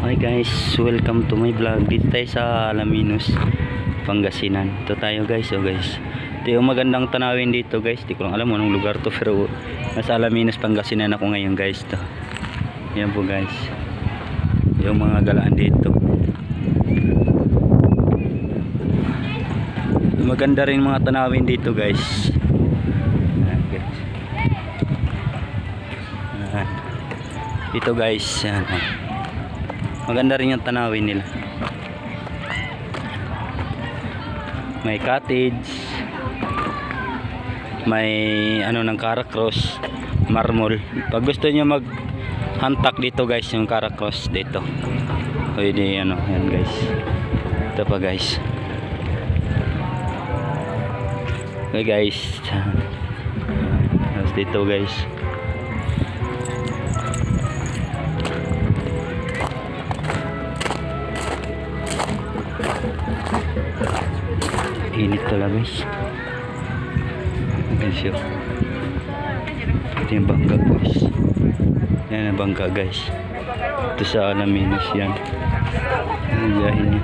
Hi guys, welcome to my vlog. Dito tayo sa Alaminos, Pangasinan. Ito tayo guys, guys. Ito yung magandang tanawin dito guys. Di ko lang alam anong lugar to, pero nasa Alaminos, Pangasinan ako ngayon guys. To. Yan po guys. Yung mga galaan dito. Maganda rin mga tanawin dito guys. Ayan, guys. Ayan. Dito guys. Ayan. Maganda rin yung tanawin nila. May cottage, may ano ng Caracross, marmol. Pag gusto niyo mag hantak dito guys, yung Caracross dito. Pwede ano, yan guys. Ito pa guys. Okay guys. Tapos dito guys. Init talaga guys. Guys yun. Ito yung bangka guys. Yan ang bangka guys. Ito sa Alaminos yan. Ang biyahe niya.